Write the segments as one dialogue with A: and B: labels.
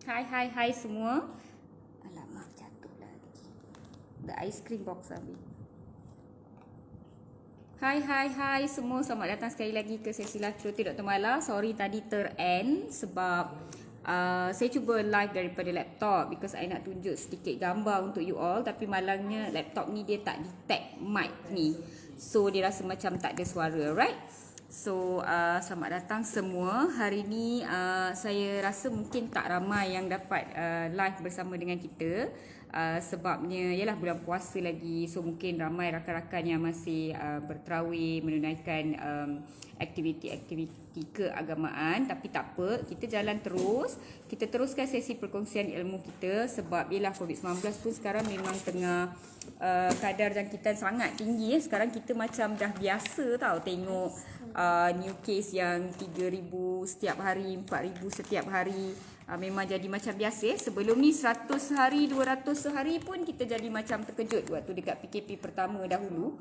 A: Hai semua. Alamak, jatuh lagi. The ice cream box habis. Hai semua. Selamat datang sekali lagi ke sesi live Cerita Dr. Mala. Sorry tadi ter-end sebab saya cuba live daripada laptop because I nak tunjuk sedikit gambar untuk you all, tapi malangnya laptop ni dia tak detect mic ni. So dia rasa macam tak ada suara, right? So selamat datang semua. Hari ni saya rasa mungkin tak ramai yang dapat live bersama dengan kita, sebabnya ialah bulan puasa lagi. So mungkin ramai rakan-rakan yang masih berterawih, menunaikan aktiviti-aktiviti keagamaan. Tapi tak apa, kita jalan terus. Kita teruskan sesi perkongsian ilmu kita, sebab ialah COVID-19 pun sekarang memang tengah kadar jangkitan sangat tinggi. Sekarang kita macam dah biasa tau tengok new case yang 3,000 setiap hari, 4,000 setiap hari. Memang jadi macam biasa. Sebelum ni 100 sehari, 200 sehari pun kita jadi macam terkejut waktu dekat PKP pertama dahulu.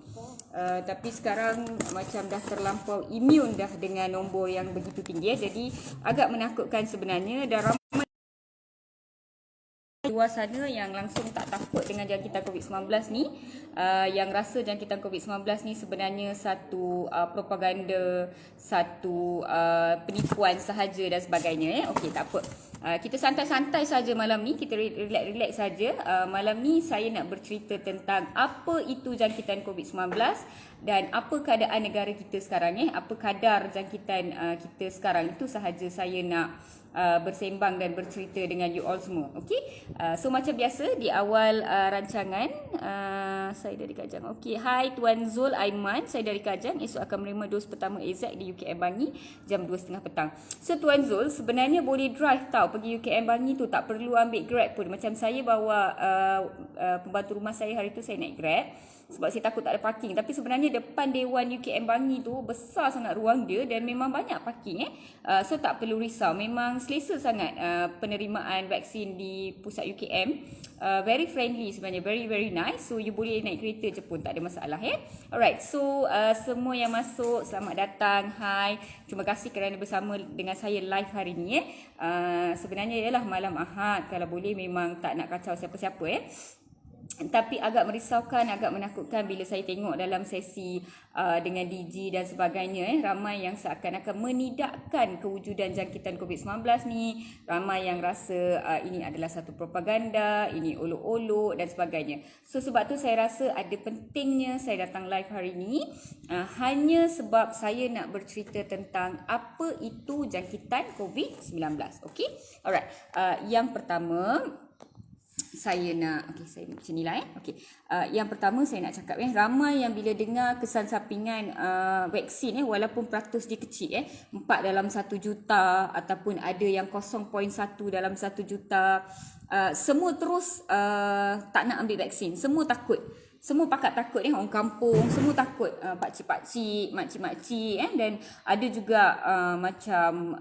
A: Tapi sekarang macam dah terlampau immune dah dengan nombor yang begitu tinggi. Jadi agak menakutkan sebenarnya. Dan ramai luar sana yang langsung tak takut dengan jangkitan COVID-19 ni, yang rasa jangkitan COVID-19 ni sebenarnya satu propaganda, satu penipuan sahaja dan sebagainya. Okey, tak apa. Kita santai-santai saja malam ni, kita relax saja. Malam ni saya nak bercerita tentang apa itu jangkitan COVID-19 dan apa keadaan negara kita sekarang, apa kadar jangkitan kita sekarang. Itu sahaja saya nak bersembang dan bercerita dengan you all semua. Okey. So macam biasa di awal rancangan, saya dari Kajang. Okey, hai Tuan Zul Aiman, saya dari Kajang. Esok akan menerima dos pertama AZ di UKM Bangi jam 2.30 petang. So Tuan Zul sebenarnya boleh drive tau pergi UKM Bangi tu, tak perlu ambil Grab pun. Macam saya bawa pembantu rumah saya hari tu, saya naik Grab sebab saya takut tak ada parking. Tapi sebenarnya depan Dewan UKM Bangi tu besar sangat ruang dia dan memang banyak parking. So tak perlu risau. Memang selesa sangat penerimaan vaksin di pusat UKM. Very friendly sebenarnya, very nice. So you boleh naik kereta je pun, tak ada masalah. Alright, so semua yang masuk, selamat datang. Hai, terima kasih kerana bersama dengan saya live hari ni. Sebenarnya ialah malam Ahad. Kalau boleh memang tak nak kacau siapa-siapa. Tapi agak merisaukan, agak menakutkan bila saya tengok dalam sesi dengan DG dan sebagainya, ramai yang seakan-akan menidakkan kewujudan jangkitan COVID-19 ni. Ramai yang rasa ini adalah satu propaganda, ini olok-olok dan sebagainya. So sebab tu saya rasa ada pentingnya saya datang live hari ni, hanya sebab saya nak bercerita tentang apa itu jangkitan COVID-19. Okay, alright. Yang pertama saya nak, saya macam ni lah. Yang pertama saya nak cakap, ramai yang bila dengar kesan sampingan vaksin, walaupun peratus dia kecil, 4 dalam 1 juta ataupun ada yang 0.1 dalam 1 juta, semua terus tak nak ambil vaksin. Semua takut. Semua pakat takut, orang kampung semua takut, pakcik-pakcik, makcik-makcik, dan ada juga macam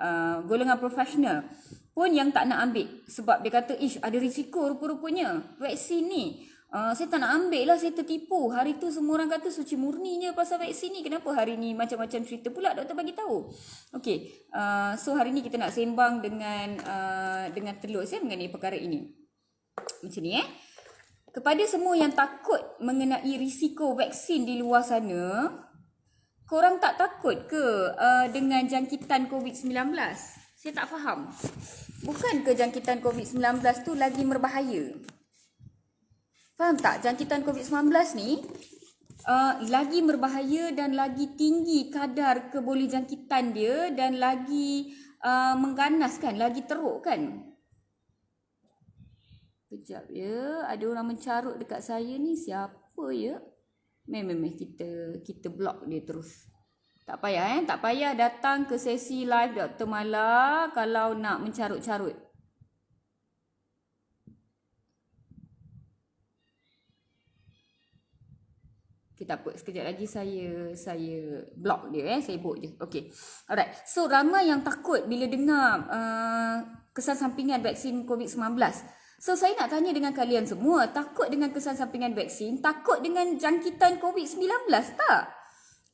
A: golongan profesional pun yang tak nak ambil sebab dia kata ada risiko rupa-rupanya vaksin ni. Saya tak nak ambil lah, saya tertipu. Hari tu semua orang kata suci murninya pasal vaksin ni, kenapa hari ni macam-macam cerita pula doktor bagi tahu. Okey, so hari ni kita nak sembang dengan telus mengenai perkara ini. Macam ni kepada semua yang takut mengenai risiko vaksin di luar sana, korang tak takut ke dengan jangkitan COVID-19? Saya tak faham. Bukan ke jangkitan COVID-19 tu lagi berbahaya? Faham tak? Jangkitan COVID-19 ni lagi berbahaya dan lagi tinggi kadar kebolehjangkitan dia dan lagi mengganas kan, lagi teruk kan? Kejap ya, ada orang mencarut dekat saya ni, siapa ya? Meh kita block dia terus. Tak payah tak payah datang ke sesi live Dr. Mala kalau nak mencarut-carut. Kita apa, sekejap lagi saya block dia, saya sebut je. Okey. Alright. So ramai yang takut bila dengar kesan sampingan vaksin COVID-19. So saya nak tanya dengan kalian semua, takut dengan kesan sampingan vaksin, takut dengan jangkitan COVID-19 tak?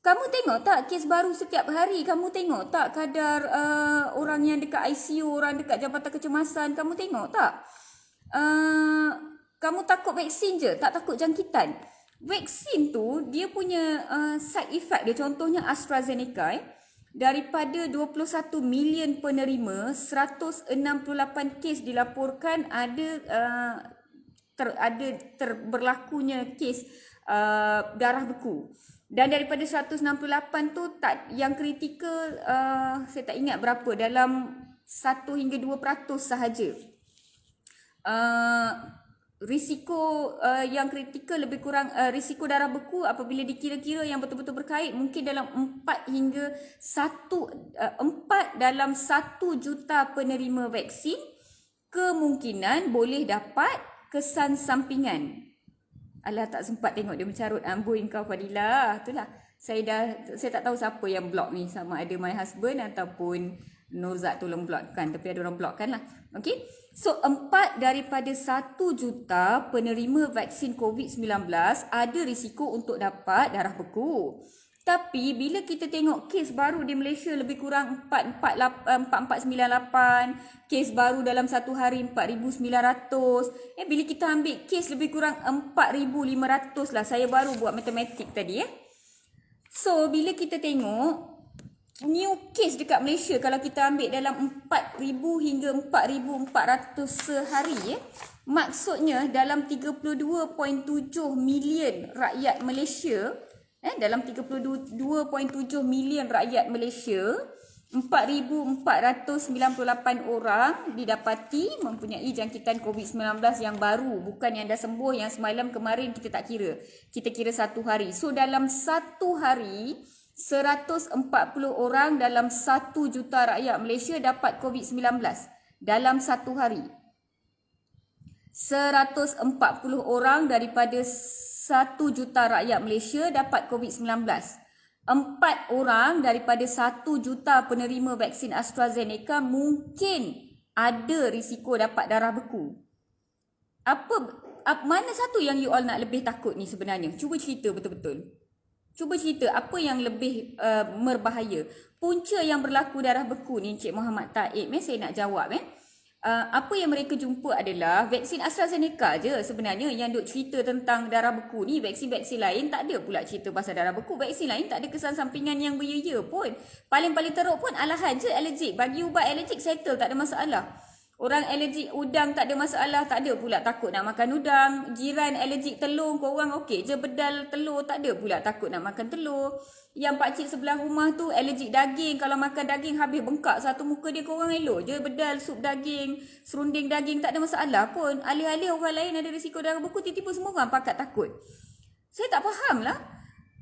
A: Kamu tengok tak kes baru setiap hari? Kamu tengok tak kadar orang yang dekat ICU, orang dekat Jabatan Kecemasan? Kamu tengok tak? Kamu takut vaksin je, tak takut jangkitan. Vaksin tu dia punya side effect dia, contohnya AstraZeneca daripada 21 million penerima, 168 kes dilaporkan ada berlakunya kes darah beku. Dan daripada 168 tu yang kritikal saya tak ingat berapa, dalam 1 hingga 2% sahaja. Risiko yang kritikal lebih kurang, risiko darah beku apabila dikira-kira yang betul-betul berkait mungkin dalam 4 dalam 1 juta penerima vaksin kemungkinan boleh dapat kesan sampingan. Alah, tak sempat tengok dia mencarut amboi kau Fadilah. Itulah. Saya tak tahu siapa yang block ni, sama ada my husband ataupun Nurzat tolong blockkan, tapi ada orang blockkan lah. Okay. So 4 daripada 1 juta penerima vaksin COVID-19 ada risiko untuk dapat darah beku. Tapi bila kita tengok kes baru di Malaysia lebih kurang 4498, kes baru dalam satu hari 4900. Bila kita ambil kes lebih kurang 4500 lah. Saya baru buat matematik tadi. So bila kita tengok new case dekat Malaysia, kalau kita ambil dalam 4000 hingga 4400 sehari, maksudnya dalam 32.7 million rakyat Malaysia, dalam 32.7 million rakyat Malaysia, 4,498 orang didapati mempunyai jangkitan COVID-19 yang baru. Bukan yang dah sembuh, yang semalam kemarin kita tak kira. Kita kira satu hari. So dalam satu hari, 140 orang dalam 1 juta rakyat Malaysia dapat COVID-19. Dalam satu hari. 140 orang daripada 1 juta rakyat Malaysia dapat COVID-19. 4 orang daripada 1 juta penerima vaksin AstraZeneca mungkin ada risiko dapat darah beku. Mana satu yang you all nak lebih takut ni sebenarnya? Cuba cerita betul-betul. Cuba cerita apa yang lebih berbahaya. Punca yang berlaku darah beku ni, Encik Muhammad Taib, saya nak jawab. Apa yang mereka jumpa adalah vaksin AstraZeneca je sebenarnya yang duk cerita tentang darah beku ni. Vaksin-vaksin lain tak ada pula cerita pasal darah beku. Vaksin lain tak ada kesan sampingan yang beria pun. Paling-paling teruk pun alahan je alergik. Bagi ubat alergik settle, tak ada masalah. Orang alergik udang tak ada masalah, tak ada pula takut nak makan udang. Jiran alergik telur, korang okey je bedal telur, tak ada pula takut nak makan telur. Yang pakcik sebelah rumah tu alergik daging, kalau makan daging habis bengkak satu muka dia, korang elok je bedal sup daging, serunding daging, tak ada masalah pun. Alih-alih orang lain ada risiko darah beku, tiba-tiba semua orang pakat takut. Saya tak faham lah.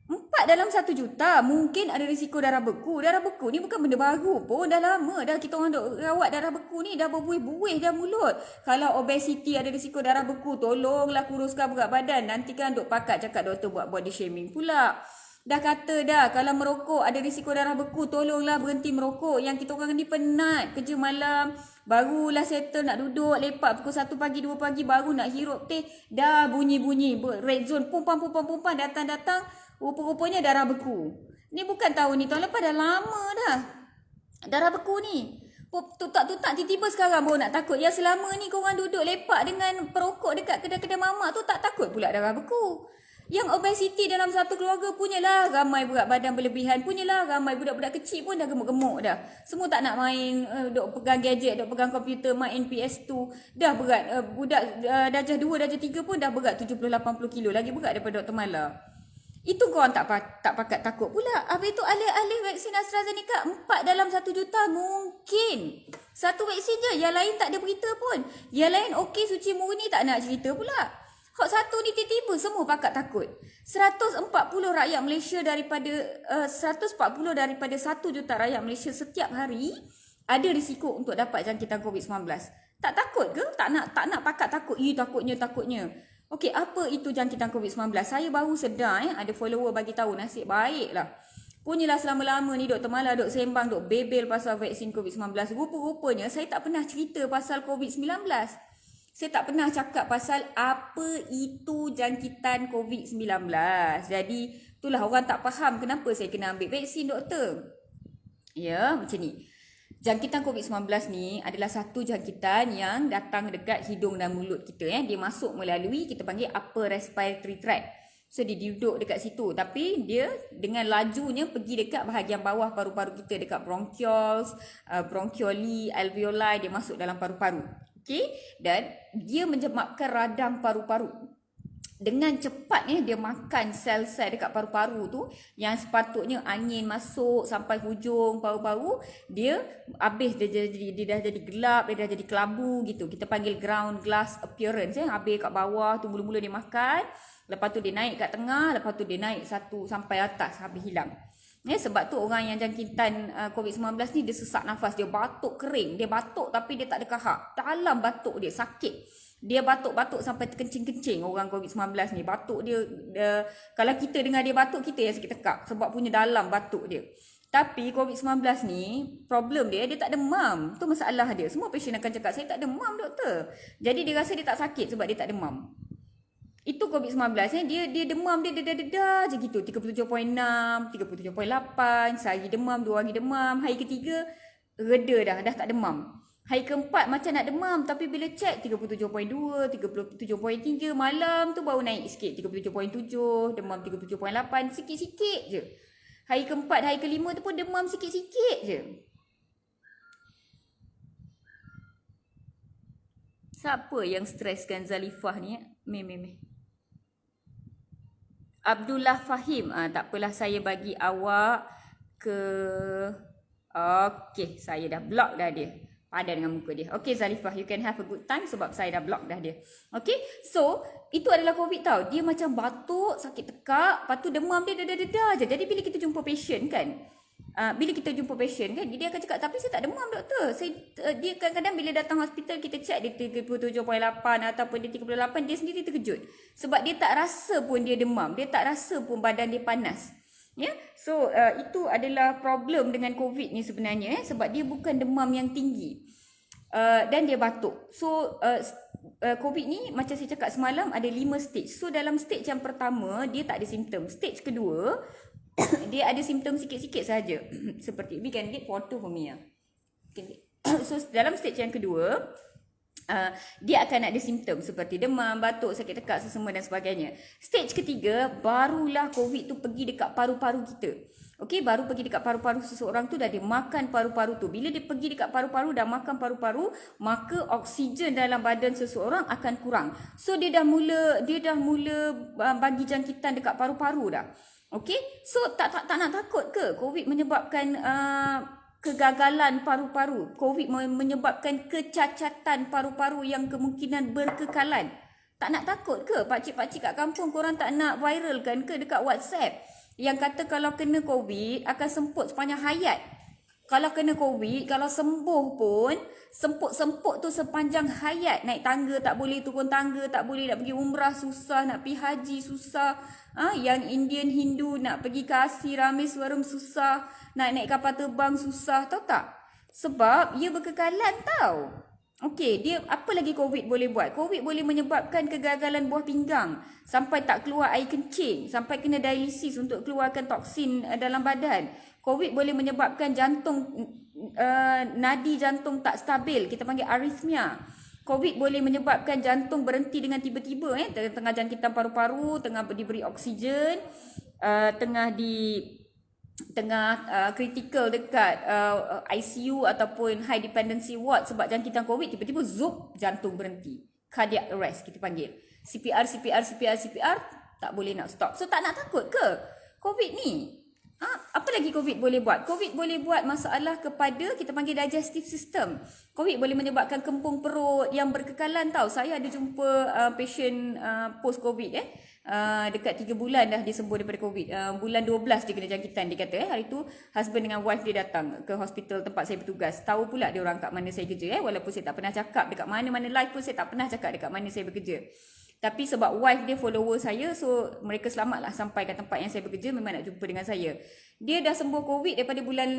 A: 4 dalam 1 juta mungkin ada risiko darah beku. Darah beku ni bukan benda baru pun. Dah lama dah kita orang duk rawat darah beku ni. Dah berbuih-buih dah mulut. Kalau obesity ada risiko darah beku, tolonglah kuruskan berat badan. Nanti kan duk pakat cakap doktor buat body shaming pula. Dah kata dah kalau merokok ada risiko darah beku, tolonglah berhenti merokok. Yang kita orang ni penat kerja malam, barulah settle nak duduk lepak pukul 1 pagi 2 pagi baru nak hirup teh, dah bunyi-bunyi red zone pumpang datang-datang. Rupa-rupanya darah beku. Ni bukan tahun ni, tahun lepas dah lama dah. Darah beku ni. Tutak-tutak tiba-tiba sekarang baru nak takut. Yang selama ni korang duduk lepak dengan perokok dekat kedai-kedai mamak tu tak takut pula darah beku. Yang obesity dalam satu keluarga punyalah ramai berat badan berlebihan. Punyalah ramai budak-budak kecil pun dah gemuk-gemuk dah. Semua tak nak main, duk pegang gadget, duk pegang komputer, main PS2. Dah berat. Budak darjah 2, darjah 3 pun dah berat 70-80 kilo. Lagi berat daripada Dr. Mala. Itu korang tak pakat takut pula. Habis itu alih-alih vaksin AstraZeneca 4 dalam 1 juta mungkin. Satu vaksin je. Yang lain tak ada berita pun. Yang lain okey suci murni tak nak cerita pula. Hot satu ni tiba-tiba semua pakat takut. 140 rakyat Malaysia daripada 140 daripada 1 juta rakyat Malaysia setiap hari ada risiko untuk dapat jangkitan COVID-19. Tak takut ke? Tak nak pakat takut. Takutnya. Okey, apa itu jangkitan COVID-19? Saya baru sedar ada follower bagi tahu, nasib baiklah. Punyalah selama-lama ni Dr. Mala duk sembang, duk bebel pasal vaksin COVID-19. Rupa-rupanya saya tak pernah cerita pasal COVID-19. Saya tak pernah cakap pasal apa itu jangkitan COVID-19. Jadi Itulah orang tak faham kenapa saya kena ambil vaksin, doktor. Ya, macam ni. Jangkitan COVID-19 ni adalah satu jangkitan yang datang dekat hidung dan mulut kita. Dia masuk melalui, kita panggil upper respiratory tract. So dia duduk dekat situ, tapi dia dengan lajunya pergi dekat bahagian bawah paru-paru kita, dekat bronchioles, bronchioli, alveoli, dia masuk dalam paru-paru. Okey, dan dia menyebabkan radang paru-paru. Dengan cepatnya dia makan sel-sel dekat paru-paru tu yang sepatutnya angin masuk sampai hujung paru-paru, dia habis dia dah jadi gelap, dia dah jadi kelabu gitu. Kita panggil ground glass appearance. Habis kat bawah tu mula-mula dia makan, lepas tu dia naik kat tengah, lepas tu dia naik satu sampai atas, habis hilang. Sebab tu orang yang jangkitan COVID-19 ni dia sesak nafas, dia batuk kering, dia batuk tapi dia tak ada kahak. Dalam batuk dia sakit. Dia batuk-batuk sampai terkencing-kencing orang COVID-19 ni. Batuk dia, kalau kita dengar dia batuk, kita yang sakit tekak sebab punya dalam batuk dia. Tapi COVID-19 ni, problem dia tak demam. Tu masalah dia. Semua pasien akan cakap, saya tak demam doktor. Jadi dia rasa dia tak sakit sebab dia tak demam. Itu COVID-19 dia demam dia dedah je gitu. 37.6, 37.8, sehari demam, 2 hari demam. Hari ketiga, reda dah tak demam. Hari keempat macam nak demam, tapi bila cek 37.2, 37.3, malam tu baru naik sikit 37.7, demam 37.8, sikit-sikit je. Hari keempat, hari kelima tu pun demam sikit-sikit je. Siapa yang streskan Zalifah ni? Abdullah Fahim. Tak apalah, saya bagi awak ke... Okey, saya dah block dah dia. Padan dengan muka dia. Okay Zalifah, you can have a good time sebab saya dah block dah dia. Okay, so itu adalah COVID tau. Dia macam batuk, sakit tekak, lepas tu demam dia dedah je. Jadi bila kita jumpa patient kan, dia akan cakap, tapi saya tak demam doktor. Dia kadang-kadang bila datang hospital kita check dia 37.8 ataupun dia 38, dia sendiri terkejut. Sebab dia tak rasa pun dia demam, dia tak rasa pun badan dia panas. So itu adalah problem dengan COVID ni sebenarnya, sebab dia bukan demam yang tinggi dan dia batuk. So COVID ni macam saya cakap semalam ada 5 stage. So dalam stage yang pertama dia tak ada simptom. Stage kedua dia ada simptom sikit-sikit saja. Seperti we can get photo for me. So dalam stage yang kedua dia akan ada simptom seperti demam, batuk, sakit tekak, sesama dan sebagainya. Stage ketiga, barulah COVID tu pergi dekat paru-paru kita. Okey, baru pergi dekat paru-paru seseorang tu, dah dia makan paru-paru tu. Bila dia pergi dekat paru-paru, dah makan paru-paru, maka oksigen dalam badan seseorang akan kurang. So dia dah mula bagi jangkitan dekat paru-paru dah. Okey, so tak nak takut ke COVID menyebabkan kegagalan paru-paru? COVID menyebabkan kecacatan paru-paru yang kemungkinan berkekalan. Tak nak takut ke? Pakcik-pakcik kat kampung korang tak nak viralkan ke dekat WhatsApp yang kata kalau kena COVID akan semput sepanjang hayat? Kalau kena COVID, kalau sembuh pun semput-semput tu sepanjang hayat. Naik tangga tak boleh, turun tangga tak boleh, nak pergi umrah susah, nak pergi haji susah. Yang Indian Hindu nak pergi Kasi Rameswaram susah, nak naik kapal terbang susah, tahu tak? Sebab ia berkekalan tau. Okey, dia apa lagi COVID boleh buat? COVID boleh menyebabkan kegagalan buah pinggang sampai tak keluar air kencing, sampai kena dialisis untuk keluarkan toksin dalam badan. COVID boleh menyebabkan jantung, nadi jantung tak stabil, kita panggil arrhythmia. COVID boleh menyebabkan jantung berhenti dengan tiba-tiba, tengah jangkitan paru-paru, tengah diberi oksigen, tengah critical dekat ICU ataupun high dependency ward sebab jangkitan COVID, tiba-tiba zup, jantung berhenti. Cardiac arrest kita panggil. CPR tak boleh nak stop. So tak nak takut ke COVID ni? Apa lagi COVID boleh buat? COVID boleh buat masalah kepada, kita panggil digestive system. COVID boleh menyebabkan kempung perut yang berkekalan tau. Saya ada jumpa patient post COVID dekat 3 bulan dah dia sembuh daripada COVID. Bulan 12 dia kena jangkitan, dia kata hari tu husband dengan wife dia datang ke hospital tempat saya bertugas. Tahu pula dia orang kat mana saya kerja, walaupun saya tak pernah cakap dekat mana-mana live pun, saya tak pernah cakap dekat mana saya bekerja. Tapi sebab wife dia follower saya, so mereka selamatlah sampai ke tempat yang saya bekerja, memang nak jumpa dengan saya. Dia dah sembuh COVID daripada bulan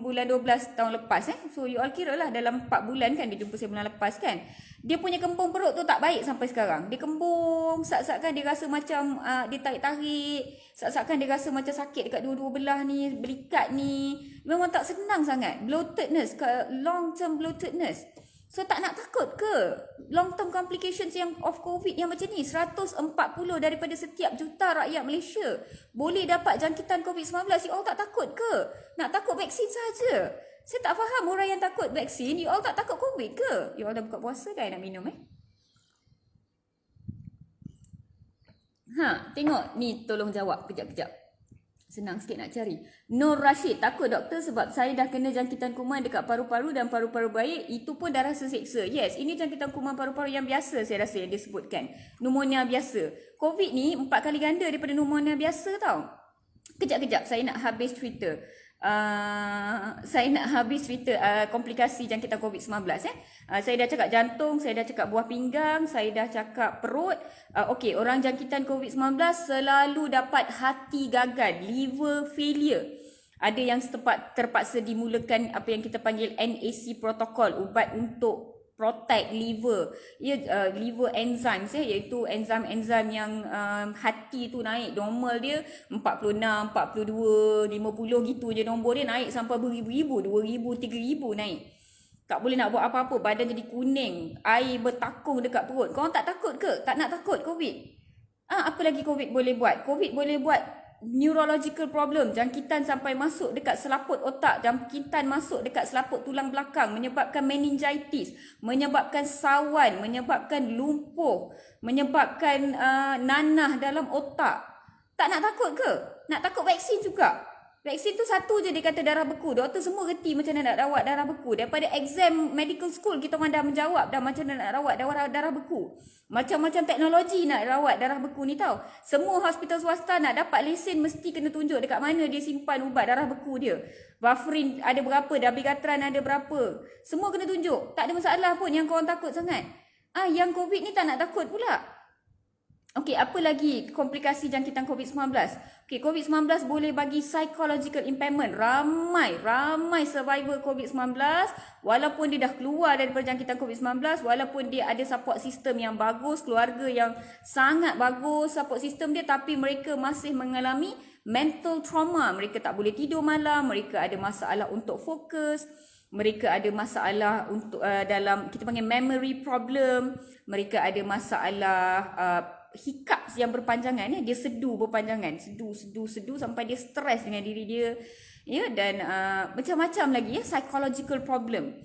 A: 12 tahun lepas So you all kira lah dalam 4 bulan kan, dia jumpa saya bulan lepas kan. Dia punya kembung perut tu tak baik sampai sekarang. Dia kembung, sak-sakkan dia rasa macam dia tarik-tarik, sak-sakkan dia rasa macam sakit dekat dua-dua belah ni, berikat ni. Memang tak senang sangat. Bloatedness, long term bloatedness. So tak nak takut ke long term complications yang of COVID yang macam ni? 140 daripada setiap juta rakyat Malaysia boleh dapat jangkitan COVID-19. You all tak takut ke? Nak takut vaksin saja. Saya tak faham orang yang takut vaksin, you all tak takut COVID ke? You all dah buka puasa kan nak minum tengok ni, tolong jawab kejap-kejap. Senang sikit nak cari. Nur Rashid, takut doktor sebab saya dah kena jangkitan kuman dekat paru-paru dan paru-paru baik. Itu pun dah rasa seksa. Yes, ini jangkitan kuman paru-paru yang biasa saya rasa yang disebutkan. Pneumonia biasa. COVID ni 4 kali ganda daripada pneumonia biasa tau. Kejap-kejap, saya nak habis Twitter. Komplikasi jangkitan COVID-19 saya dah cakap jantung, saya dah cakap buah pinggang, saya dah cakap perut. Okey, orang jangkitan COVID-19 selalu dapat hati gagal, liver failure. Ada yang terpaksa dimulakan apa yang kita panggil NAC protokol, ubat untuk protect liver, liver enzymes iaitu enzim-enzim yang hati tu naik, normal dia 46, 42, 50 gitu je nombor dia, naik sampai beribu-ribu, 2,000, 3,000 naik. Tak boleh nak buat apa-apa, badan jadi kuning, air bertakung dekat perut. Korang tak takut ke? Tak nak takut COVID? Apa lagi COVID boleh buat? COVID boleh buat neurological problem, jangkitan sampai masuk dekat selaput otak, jangkitan masuk dekat selaput tulang belakang, menyebabkan meningitis, menyebabkan sawan, menyebabkan lumpuh, menyebabkan nanah dalam otak. Tak nak takut ke? Nak takut vaksin juga. Vaksin tu satu je dia kata darah beku. Doktor semua reti macam mana nak rawat darah beku. Daripada exam medical school kita orang dah menjawab dah macam mana nak rawat darah beku. Macam-macam teknologi nak rawat darah beku ni tau. Semua hospital swasta nak dapat lesen mesti kena tunjuk dekat mana dia simpan ubat darah beku dia. Warfarin ada berapa, dabigatran ada berapa. Semua kena tunjuk. Tak ada masalah pun yang korang takut sangat. Yang COVID ni tak nak takut pula. Okey, apa lagi komplikasi jangkitan COVID-19? Okey, COVID-19 boleh bagi psychological impairment. Ramai survivor COVID-19 walaupun dia dah keluar daripada jangkitan COVID-19, walaupun dia ada support system yang bagus, keluarga yang sangat bagus support system dia, tapi mereka masih mengalami mental trauma. Mereka tak boleh tidur malam, mereka ada masalah untuk fokus, mereka ada masalah untuk dalam kita panggil memory problem, mereka ada masalah hiccups yang berpanjangan, dia sedu berpanjangan, sedu sampai dia stres dengan diri dia, dan macam-macam lagi psychological problem.